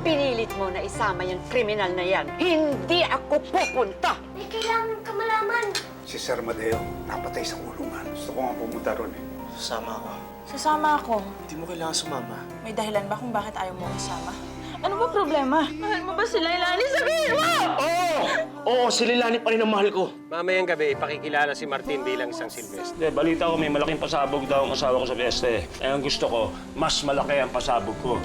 pinilit mo na isama yung kriminal na yan, hindi ako pupunta! May kailangan ka malaman. Si Sir Madeo, napatay sa kulungan. Gusto ko nga pumunta ron eh. Sasama ako. Sasama ako. Hindi mo kailangan sumama. May dahilan ba kung bakit ayaw mo isama? Ano ba problema? Mahal mo ba si Lailani? Sabihin mo! Oo, si Lilani pa rin ang mahal ko. Mamayang gabi, ipakikilala si Martin bilang isang Silvestre. Balita ko may malaking pasabog daw ang asawa ko sa Fieste. Eh, ang gusto ko, mas malaki ang pasabog ko.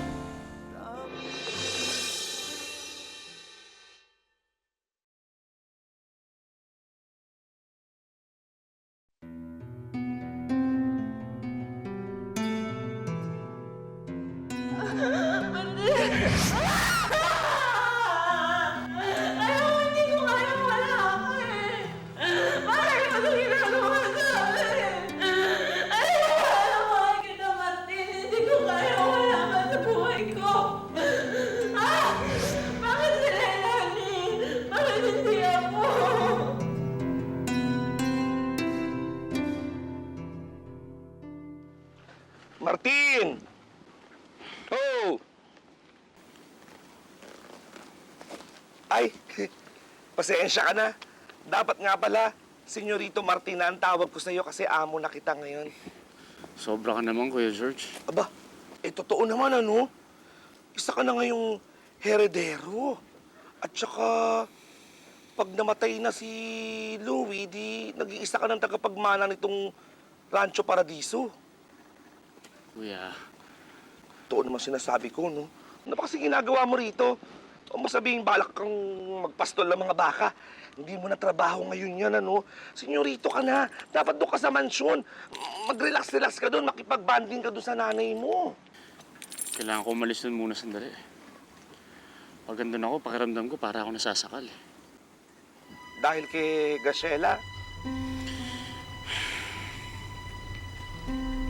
Martin! Oh! Ay, pasensya ka na. Dapat nga pala, Senyorito Martin na ang tawag ko sa'yo kasi amo na kita ngayon. Sobra ka naman, Kuya George. Aba, totoo naman ano? Isa ka na ngayong heredero. At saka, pag namatay na si Louie, di nag-iisa ka ng tagapagmana nitong Rancho Paradiso. Kuya, Totoo naman sinasabi ko, no? Ano ba kasi ginagawa mo rito? O mo sabihin, balak kang magpastol ng mga baka. Hindi mo na trabaho ngayon yan, ano? Senyorito ka na. Dapat doon ka sa mansyon. Mag-relax-relax ka doon. Makipag-banding ka doon sa nanay mo. kailangan ko umalis nun muna sandali. Pag andun ako, pakiramdam ko para ako nasasakal. Dahil kay Graciela,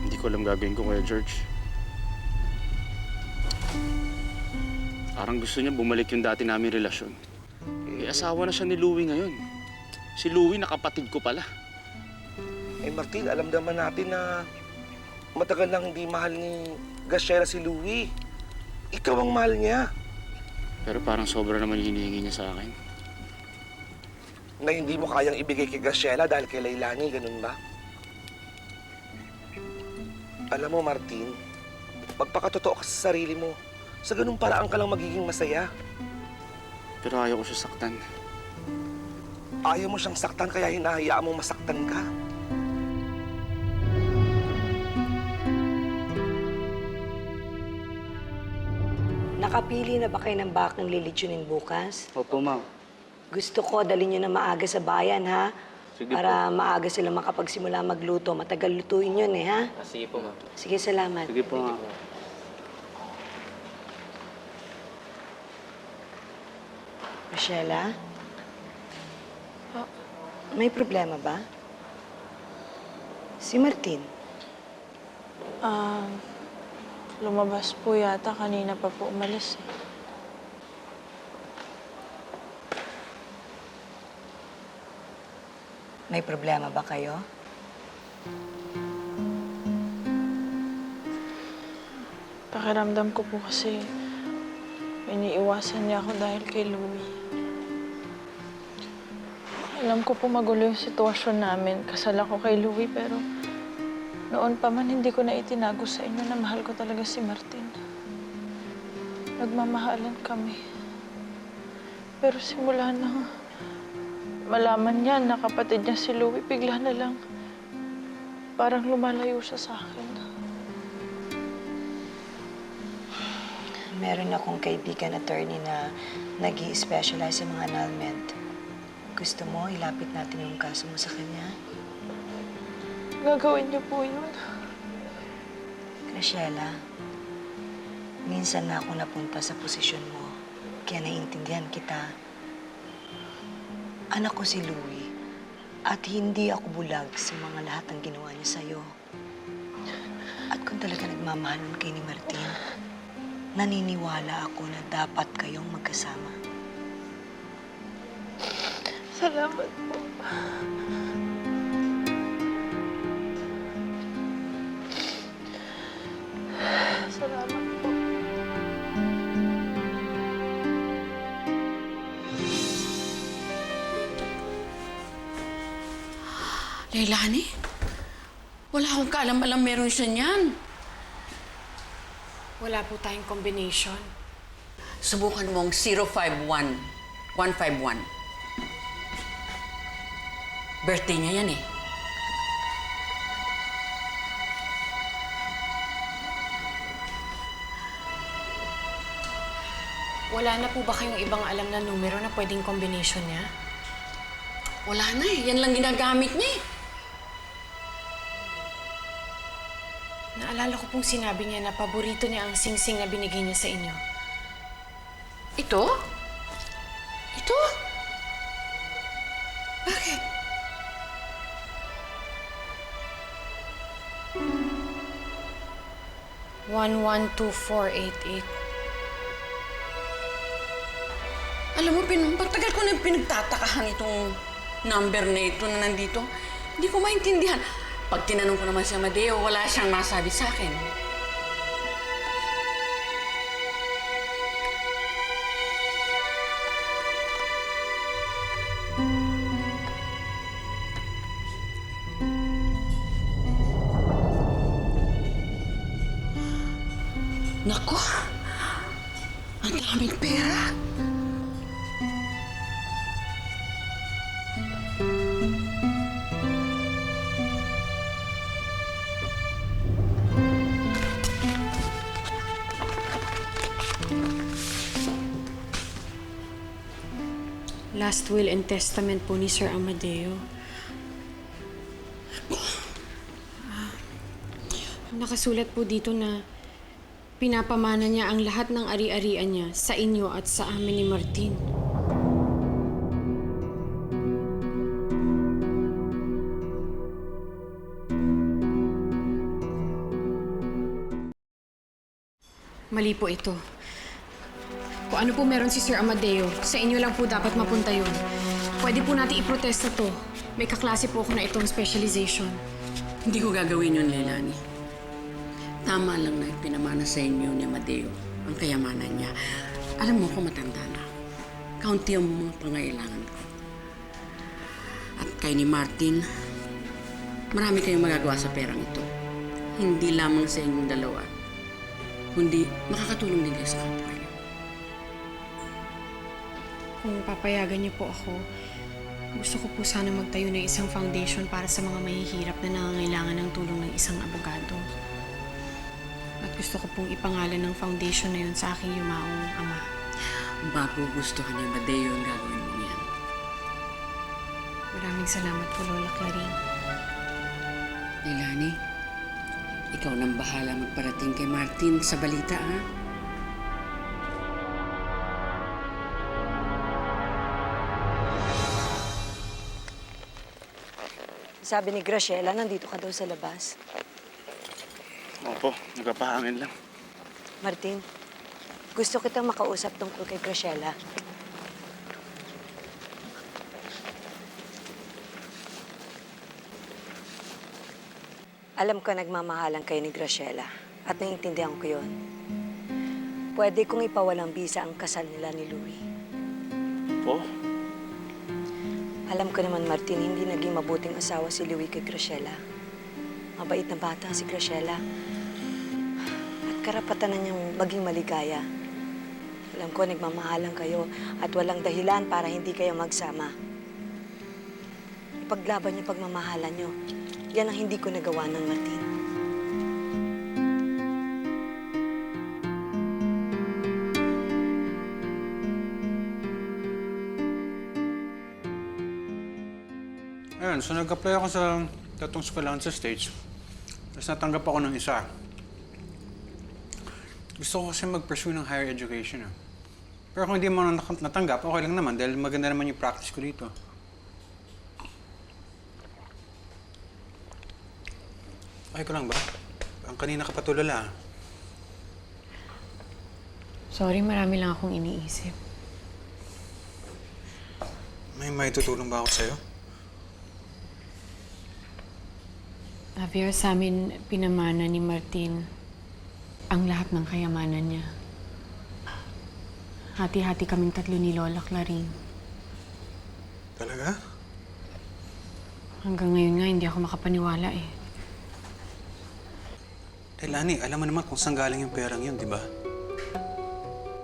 Hindi ko alam gagawin ko, Kuya George. Parang gusto niya bumalik yung dati namin relasyon. Asawa na siya ni Louie ngayon. Si Louie na kapatid ko pala. Martin, alam naman natin na matagal nang hindi mahal ni Graciela si Louie. Ikaw ang mahal niya. Pero parang sobra naman yung hinihingi niya sa akin. Na hindi mo kayang ibigay kay Graciela dahil kay Lailani, ganun ba? Alam mo, Martin, magpakatotoo ka sa sarili mo. Sa ganung paraan ka lang magiging masaya. Pero ayaw ko siya saktan. Ayaw mo siyang saktan kaya hinahayaan mo masaktan ka. Nakapili na ba kayo ng bakang lilitsunin bukas? Opo, ma'am. Gusto ko dalhin nyo na maaga sa bayan, ha? Sige Para maaga sila makapagsimula magluto. Matagal lutuin yun, ha? Sige po, ma'am. Sige, salamat. Sige po, ma'am. Rochella? May problema ba? Si Martin? Lumabas po yata. Kanina pa po umalis eh. May problema ba kayo? Pakiramdam ko po kasi iniiwasan niya ako dahil kay Louie. Alam ko po magulo yung sitwasyon namin. Kasal ako kay Louie, pero noon pa man hindi ko na itinago sa inyo na mahal ko talaga si Martin. Nagmamahalan kami. Pero simula na malaman niya na kapatid niya si Louie, bigla na lang parang lumalayo siya sa akin. Meron akong kaibigan attorney na nag-i-specialize sa mga annulment. Gusto mo, ilapit natin yung kaso mo sa kanya? Gagawin niyo po yun. Graciela, minsan na ako napunta sa posisyon mo, kaya naiintindihan kita. Anak ko si Louie, at hindi ako bulag sa mga lahat ng ginawa niya sa'yo. At kung talaga nagmamahalan kay ni Martin, naniniwala ako na dapat kayong magkasama. Salamat po. Salamat po. Leilani? Wala akong kaalam-alam meron siya niyan. Wala po tayong combination. Subukan mong 051 151. Birthday niya yan eh. Wala na po ba kayong ibang alam na numero na pwedeng combination niya? Wala na eh. Yan lang ginagamit niya eh. Naalala ko pong sinabi niya na paborito niya ang singsing na binigay niya sa inyo. Ito? Ito? Bakit? One, 1, 2, 4, 8, 8. Alam mo, pagtagal ko na pinagtatakahan itong number na ito na nandito. Hindi ko maintindihan. Pag tinanong ko naman si Amadeo, wala siyang masabi sa akin. Nako! Ang daming pera! Last will and testament po ni Sir Amadeo. Nakasulat po dito na pinapamana niya ang lahat ng ari-arian niya sa inyo at sa amin ni Martin. Mali po ito. Kung ano po meron si Sir Amadeo, sa inyo lang po dapat mapunta yun. Pwede po natin iprotesta to. May kaklase po ako na itong specialization. Hindi ko gagawin yun, Leilani. Tama lang na pinamana sa inyo ni Amadeo ang kayamanan niya. Alam mo ko matanda na. Kaunti ang mga pangailangan ko. At kay ni Martin, marami kayong magagawa sa perang ito. Hindi lamang sa inyong dalawa, kundi makakatulong din kayo sa kapwa niyo. Kung papayagan niyo po ako, gusto ko po sana magtayo ng isang foundation para sa mga mahihirap na nangangailangan ng tulong ng isang abogado. At gusto ko pong ipangalan ng foundation na yun sa aking yumaong ama. Magugustuhan ni Amadeo ang gagawin mo yan. Maraming salamat po, Lola Clarín. Leilani, ikaw nang bahala magparating kay Martin sa balita, ha? Sabi ni Graciela, nandito ka daw sa labas. Opo, nagpapahangin lang. Martin, gusto kitang makausap tungkol kay Graciela. Alam ko nagmamahalan kayo ni Graciela at naiintindihan ko yun. Pwede kong ipawalang bisa ang kasal nila ni Louie. Po? Alam ko naman, Martin, hindi naging mabuting asawa si Louie kay Graciela. Mabait na bata si Graciela. At karapatan na niyang maging maligaya. Alam ko, nagmamahalan kayo at walang dahilan para hindi kayo magsama. Ipaglaban niyo pagmamahalan niyo. Yan ang hindi ko nagawa ng Martin. Ayun, so nag-apply ako sa tatong eskwelahan sa States. Tapos natanggap ako ng isa. Gusto ko kasi mag-pursue ng higher education. Pero kung hindi mo natanggap, okay lang naman dahil maganda naman yung practice ko dito. Okay ko lang ba? Ang kanina ka patulala. Sorry, marami lang akong iniisip. May tutulong ba ako sa'yo? Javier, sa amin pinamana ni Martin ang lahat ng kayamanan niya. Hati-hati kaming tatlo ni Lola Clarín. Talaga? Hanggang ngayon nga, hindi ako makapaniwala eh. Leilani, alam mo naman kung saan galing yung perang yun, di ba?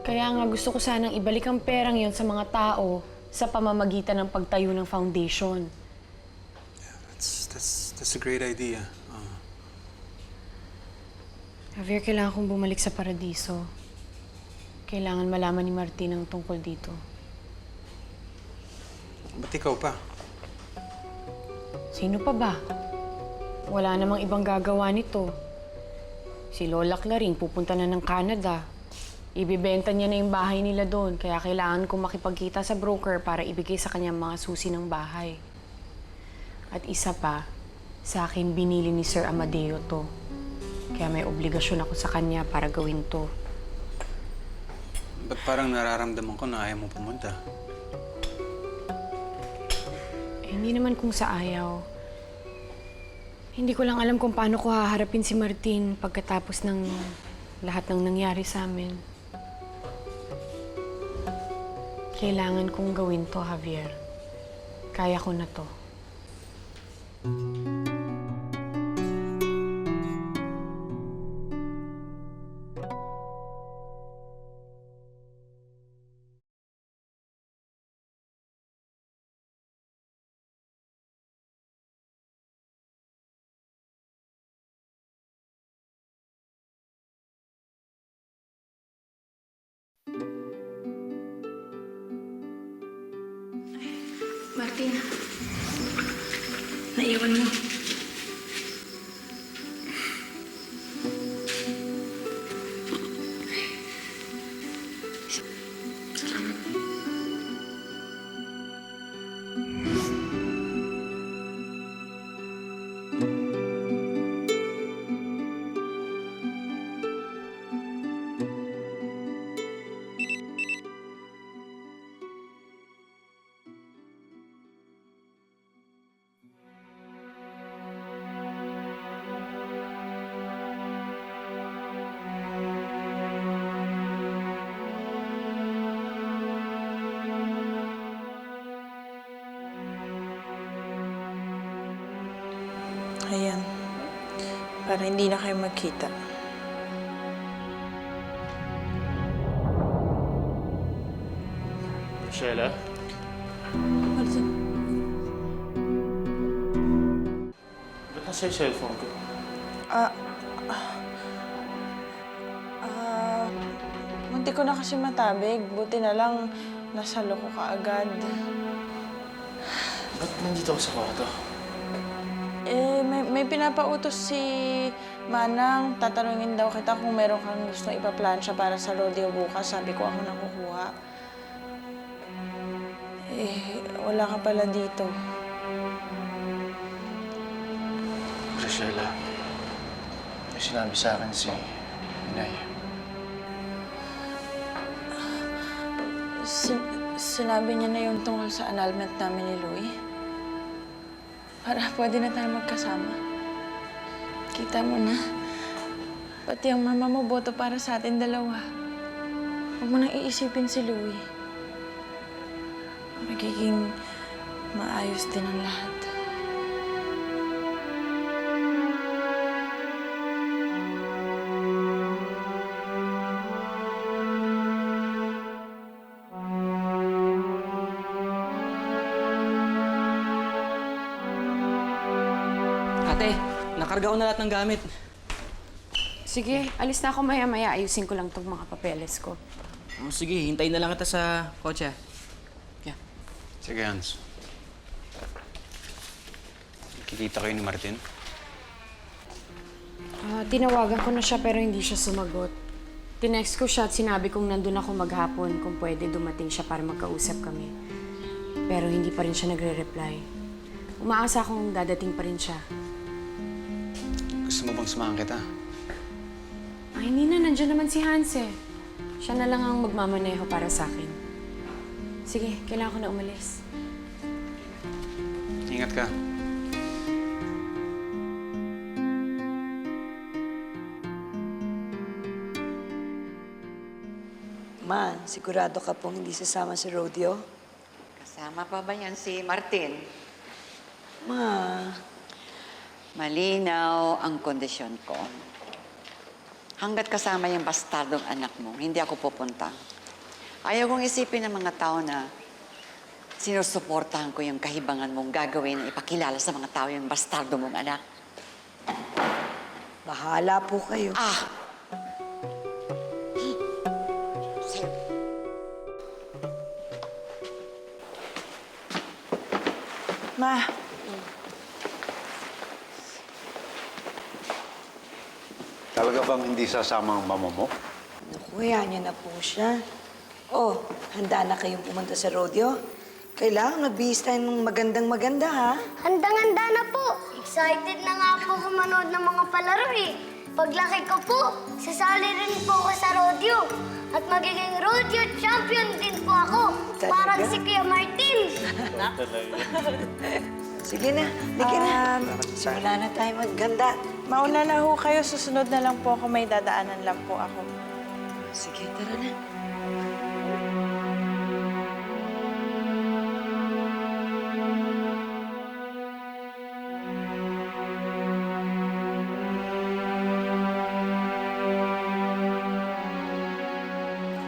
Kaya nga gusto ko sanang ibalik ang perang yon sa mga tao sa pamamagitan ng pagtayo ng foundation. That's a great idea. Javier, kailangan kong bumalik sa paradiso. Kailangan malaman ni Martin ang tungkol dito. Ba't ikaw pa? Sino pa ba? Wala namang ibang gagawa nito. Si Lola Claring pupunta na ng Canada. Ibibenta niya na yung bahay nila doon, kaya kailangan kong makipagkita sa broker para ibigay sa kanya mga susi ng bahay. At isa pa, sa akin binili ni Sir Amadeo to. Kaya may obligasyon ako sa kanya para gawin to. Ba't parang nararamdaman ko na ayaw mo pumunta? Hindi naman kung sa ayaw. Hindi ko lang alam kung paano ko haharapin si Martin pagkatapos ng lahat ng nangyari sa amin. Kailangan kong gawin to, Javier. Kaya ko na to. Martin, naiwan mo. Salamat. Ayan. Para hindi na kayo magkita. Sheila? Martin, Ba't nasa yung cellphone ko? munti ko na kasi matabig. Buti na lang nasalo ko kaagad. Ba't nandito ako sa kwarto? May pinapautos si Manang. Tatanungin daw kita kung meron kang gusto ipaplansya para sa rodeo bukas. Sabi ko ako nakukuha. Wala ka pala dito. Sheila, may sinabi sa akin si Inay. Sinabi niya na yung tungkol sa annulment namin ni Louie. Para pwede na tayo magkasama. Kita mo na. Pati ang mama mo boto para sa atin dalawa. Huwag mo nang iisipin si Louie. Magiging maayos din ang lahat. Ate, nakarga ko na lahat ng gamit. Sige, alis na ako maya-maya. Ayusin ko lang tong mga papeles ko. Oh, sige, hintayin na lang kita sa kotse. Yeah. Sige, Hans. Kikita kayo ni Martin? Tinawagan ko na siya pero hindi siya sumagot. Tinext ko siya at sinabi kong nandun ako maghapon kung pwede dumating siya para magkausap kami. Pero hindi pa rin siya nagre-reply. Umaasa akong dadating pa rin siya. Gusto mo bang samahan kita? Ay, hindi na. Nandiyan naman si Hans eh. Siya na lang ang magmamaneho para sa akin. Sige, kailangan ko na umalis. Ingat ka. Man, sigurado ka pong hindi sasama si Rodeo? Kasama pa ba yan si Martin? Ma, Malinaw ang kondisyon ko. Hanggat kasama yung bastardong anak mo, hindi ako pupunta. Ayaw kong isipin ng mga tao na sinusuportahan ko yung kahibangan mong gagawin na ipakilala sa mga tao yung bastardo mong anak. bahala po kayo. Ma, Talaga bang hindi sasama ang mama mo? Naku, hayaan niyo na po siya. Oh, handa na kayong pumunta sa rodeo? Kailangan magbihis tayo ng magandang-maganda, ha? Handang-handa na po. Excited na nga po ako manood ng mga palaro eh. Paglaki ko po, sasali rin po ako sa rodeo. At magiging rodeo champion din po ako. Talaga? Parang si Kuya Martin. Sige na, halika na. Simula na tayo magganda. mauna na ho kayo. Susunod na lang po ako. May dadaanan lang po ako. Sige, tara na.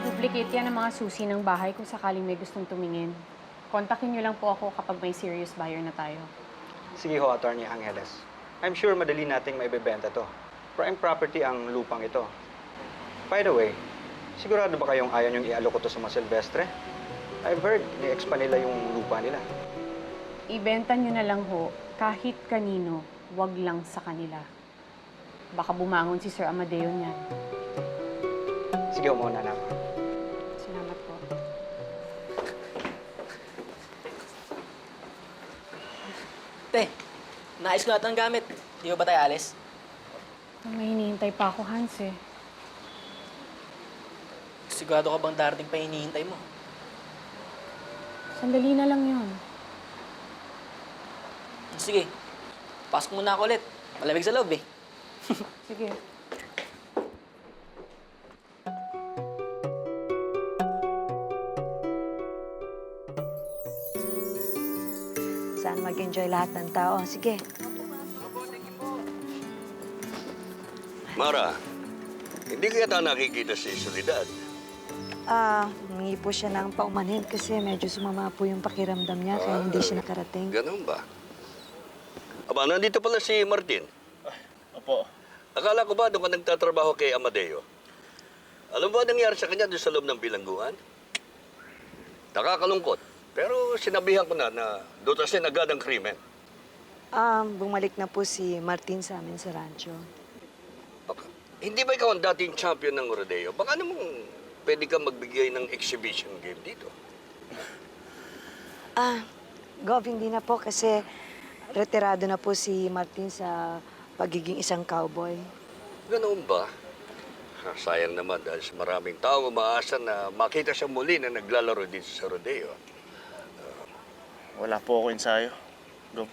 Duplicate yan ang mga susi ng bahay kung sakaling may gustong tumingin. Kontakin niyo lang po ako kapag may serious buyer na tayo. Sige ho, Attorney Angeles. I'm sure madali nating maibebenta to. Prime property ang lupang ito. By the way, sigurado ba kayong ayaw niyong ialok ko to sa mga Silvestre? I've heard, ni-expand nila yung lupa nila. Ibenta niyo na lang ho, kahit kanino, wag lang sa kanila. Baka bumangon si Sir Amadeo niyan. Sige ho, muna na ako. Salamat po. Te, naayos ko lahat ng gamit. Di ba tayo alis? May hinihintay pa ako, Hans eh. Sigurado ka bang darating pa yung hinihintay mo? Sandali na lang yun. Sige, pasok muna ako ulit. Malamig sa loob eh. Sige. Saan mag-enjoy lahat ng tao. Sige. Mara, hindi ko yata nakikita si Soledad. Humingi po siya ng paumanhin kasi medyo sumama po yung pakiramdam niya kaya hindi siya nakarating. Ganun ba? Aba, nandito pala si Martin. Opo. Akala ko ba doon ka nagtatrabaho kay Amadeo? Alam mo ba nangyari sa kanya doon sa loob ng bilangguan? Nakakalungkot. Pero sinabihan ko na dutasin agad ang krimen. Bumalik na po si Martin sa amin sa rancho. Hindi ba ikaw ang dating champion ng rodeo? Baka namang pwede kang magbigay ng exhibition game dito. Gov, hindi na po kasi retirado na po si Martin sa pagiging isang cowboy. Ganoon ba? Sayang naman dahil maraming tao umaasa na makita siya muli na naglalaro dito sa rodeo. Wala po ako ensayo. Go.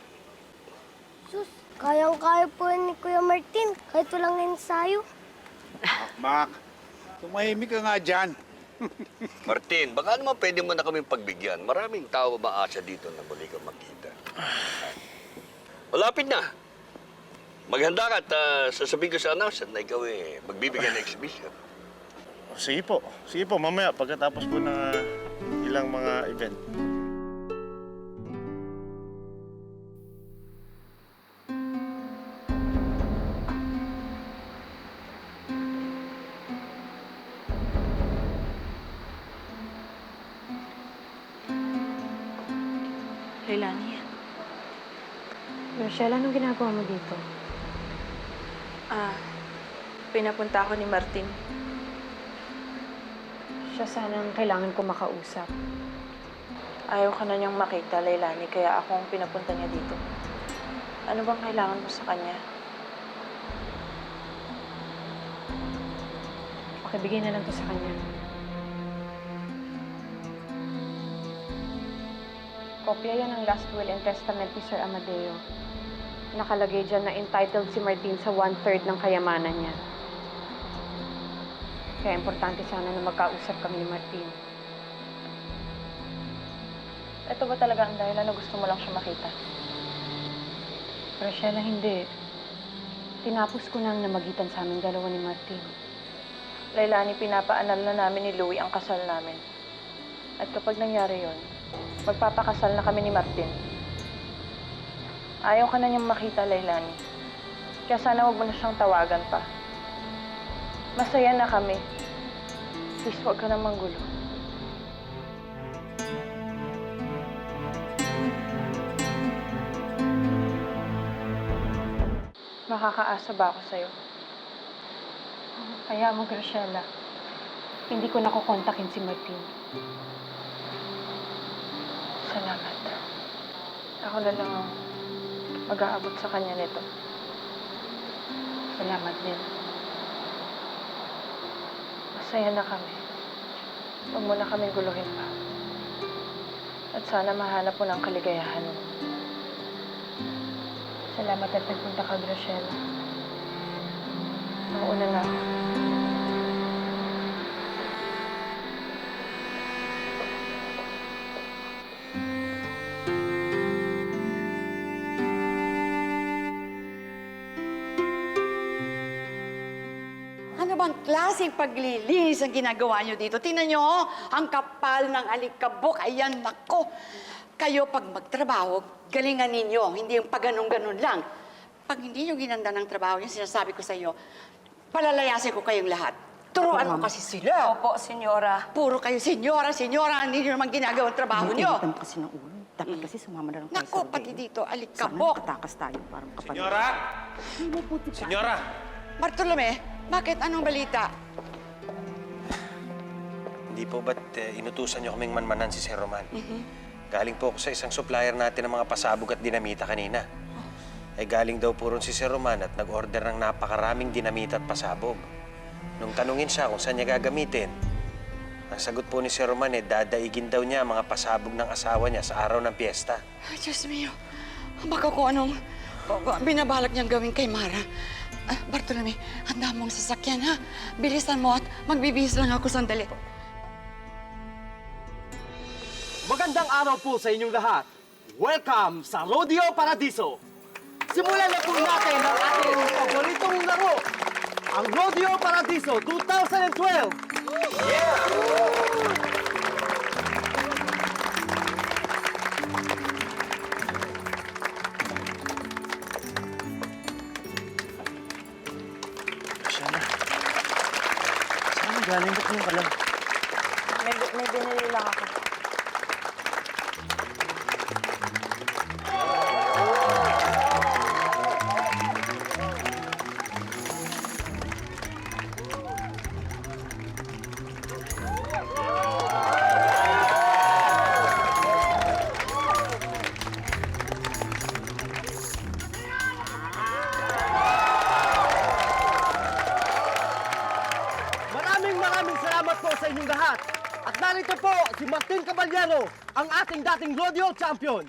Sus, kayang-kaya po ni Kuya Martin. Kahit walang ensayo. Mac, tumahimik ka nga dyan. Martin, baka naman pwede mo na kaming pagbigyan. Maraming tao umaasa dito na muli kang makita. Malapit na. Maghanda ka at sasabihin ko sa announcement na ikaw magbibigyan ng exhibition. Sige po. Sige po, mamaya pagkatapos po ng ilang mga event. Leilani, Rochelle, anong ginagawa mo dito? pinapunta ako ni Martin. Siya sana ang kailangan ko makausap. Ayaw ka na niyang makita, Leilani, kaya ako ang pinapunta niya dito. Ano bang kailangan mo sa kanya? Pakibigay na lang to sa kanya. Kopya yan ng last will and testament ni Sir Amadeo. Nakalagay dyan na entitled si Martin sa 1/3 ng kayamanan niya. Kaya importante sana na magkausap kami ni Martin. Ito ba talaga ang dahilan na gusto mo lang siya makita? Rochelle, hindi. Tinapos ko na ang namagitan sa aming dalawa ni Martin. Lailani, pinapaanal na namin ni Louie ang kasal namin. At kapag nangyari yon, magpapakasal na kami ni Martin. Ayaw ka na niyang makita, Lailani. Kaya sana huwag mo na siyang tawagan pa. Masaya na kami. Please, huwag ka na manggulo. Makakaasa ba ako sa'yo? Kaya mo, Graciela, hindi ko nakukontakin si Martin. Salamat. Ako na lang ang mag-aabot sa kanya nito. Salamat din. Masaya na kami. Huwag mo na kami guluhin pa. At sana mahanap mo ng kaligayahan mo. Salamat at nagpunta ka, Graciela. Mauna na ako. Ano bang klaseng paglilinis ang ginagawa nyo dito? Tingnan nyo, oh, ang kapal ng alikabok. Ayan, nako. Kayo pag magtrabaho, galingan ninyo. Hindi yung pag-ganun-ganun lang. Pag hindi nyo ginanda ng trabaho nyo, sinasabi ko sa iyo, palalayasin ko kayong lahat. Turuan mo kasi sila. Opo, senyora. Puro kayo, senyora, hindi nyo naman ginagawa ang trabaho nyo. kasi ng ulo. Dapat kasi sumama na lang tayo Nako, pati dito, alikabok. nakatakas tayo para makapag... Senyora! Senyora! Bartolome, bakit? Anong balita? Hindi po ba't inutusan niyo kaming manmanan si Sir Roman? Galing po ako sa isang supplier natin ng mga pasabog at dinamita kanina. Ay galing daw po ron si Sir Roman at nag-order ng napakaraming dinamita at pasabog. Nung tanungin siya kung saan niya gagamitin, ang sagot po ni Sir Roman dadaigin daw niya ang mga pasabog ng asawa niya sa araw ng piyesta. Ay, Diyos mio. Baka kung anong binabalak niyang gawin kay Mara. Bartolome, handa mo ang sasakyan, ha? Bilisan mo at magbibihis lang ako sandali. Magandang araw po sa inyong lahat. Welcome sa Rodeo Paradiso. Simulan na po natin ang ating paboritong laro, ang Rodeo Paradiso 2012. Saan galing ba't yung kalam? May binili lang ako. Maraming salamat po sa inyong lahat. At narito po si Martin Caballero, ang ating dating rodeo champion.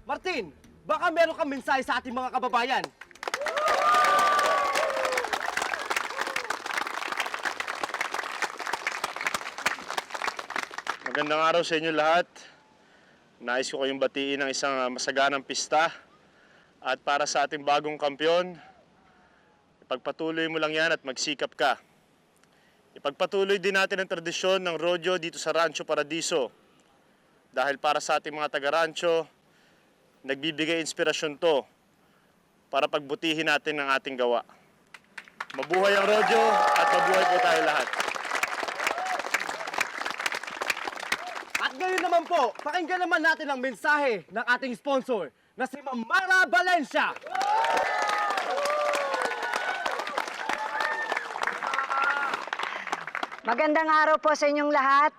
Martin, baka meron kang mensahe sa ating mga kababayan. Magandang araw sa inyo lahat. Nais ko kayong batiin ng isang masaganang pista. At para sa ating bagong kampyon, ipagpatuloy mo lang yan at magsikap ka. Ipagpatuloy din natin ang tradisyon ng rodeo dito sa Rancho Paradiso. Dahil para sa ating mga taga-rancho, nagbibigay inspirasyon to para pagbutihin natin ang ating gawa. Mabuhay ang rodeo at mabuhay po tayo lahat. At ngayon naman po, pakinggan naman natin ang mensahe ng ating sponsor na si Ma'am Mara Valencia. Magandang araw po sa inyong lahat.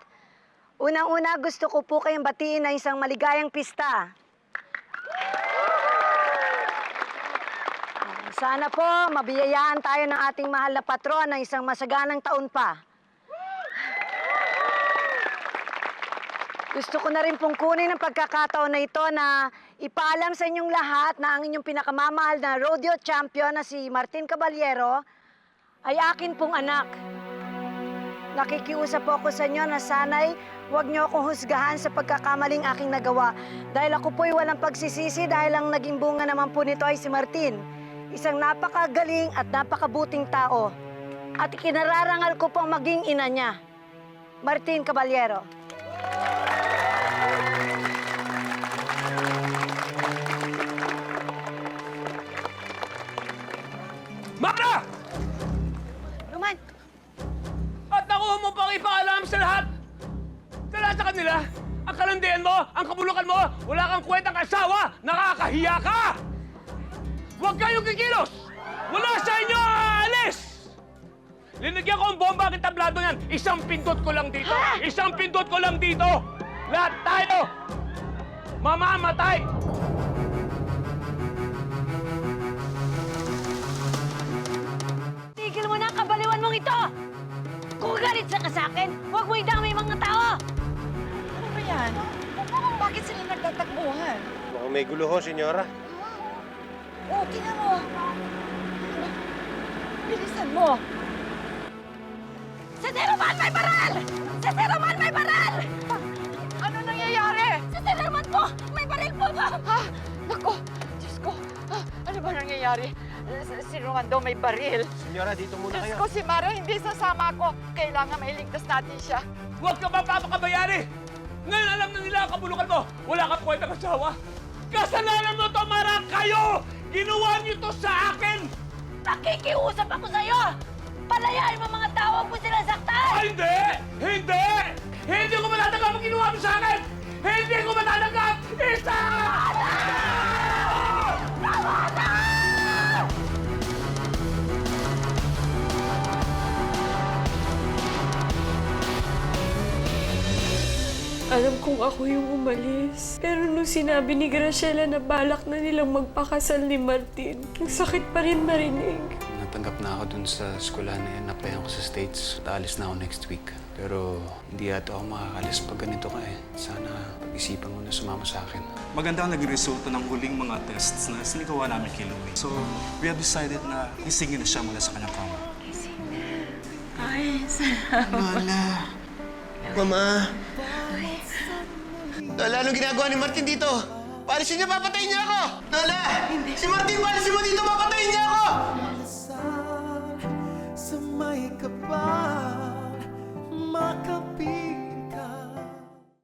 Unang-una, gusto ko po kayong batiin na isang maligayang pista. Sana po mabiyayaan tayo ng ating mahal na patron ng isang masaganang taon pa. Gusto ko na rin pong kunin ang pagkakataon na ito na ipaalam sa inyong lahat na ang inyong pinakamamahal na rodeo champion na si Martin Caballero ay akin pong anak. Nakikiusap po ako sa inyo na sana'y huwag niyo akong husgahan sa pagkakamaling aking nagawa. Dahil ako po'y walang pagsisisi dahil ang naging bunga naman po nito ay si Martin. Isang napakagaling at napakabuting tao. At ikinararangal ko pong maging ina niya. Martin Caballero. Mara! Roman! At nakuha mo pang ipaalam sa lahat! Sa lahat sa kanila! Ang kalandian mo, ang kabulukan mo, wala kang kwentang asawa! Nakakahiya ka! Huwag kayong kikilos! Wala sa inyo aalis! Linagyan ko ang bomba ang tablado yan! Isang pindot ko lang dito! Isang pindot ko lang dito! Lahat tayo! Mamamatay! Tigil mo na ang kabaliwan mong ito! Kung galit ka sa akin, huwag mo idamay mga tao! Ano ba yan? Bakit sila nagtatakbuhan? Mukhang may gulo ho, senyora. Oh, tingnan mo. Bilisan mo. Si Roman may baral! Si Roman may baral! Ano nangyayari? Si Roman po! May baril po, ma'am! Ha? Naku, Diyos ko. Ano ba nangyayari? Si Roman daw may baril. Senyora, dito muna Diyos kayo. ko, si Mara hindi sasama ko. Kailangan mailigtas natin siya. Huwag ka ba papakabayari? Ngayon alam na nila ang kabulukan mo! Wala kang kwentang asawa! Kasalanan mo to, Mara! Kayo! Ginawa niyo to sa akin! Nakikiusap ako sa'yo! Palayain mo mga tao, huwag mo silang saktan! Ay, hindi! Hindi! Hindi ko matatanggap ang ginawa mo sa akin! Hindi ko matatanggap! Isa! Tama na! Alam kong ako yung umalis. Pero nung sinabi ni Graciela na balak na nilang magpakasal ni Martin, ang sakit pa rin marinig. Natanggap na ako dun sa eskwelahan na yan. Naplayan ko sa States. Aalis na ako next week. Pero hindi yata ako makakalis pag ganito ka eh. Sana pag-isipan mo na sumama sa akin. Maganda ang naging resulta ng huling mga tests na sinagawa namin kay Louie. So, we have decided na isingin na siya mula sa kanyang coma. Ay, salamat. Lola. Mama. Lola, anong ginagawa ni Martin dito? Palisin niya, papatayin niya ako! Lola! Si Martin, palisin mo dito, papatayin niya ako! Sa may kapal, makapit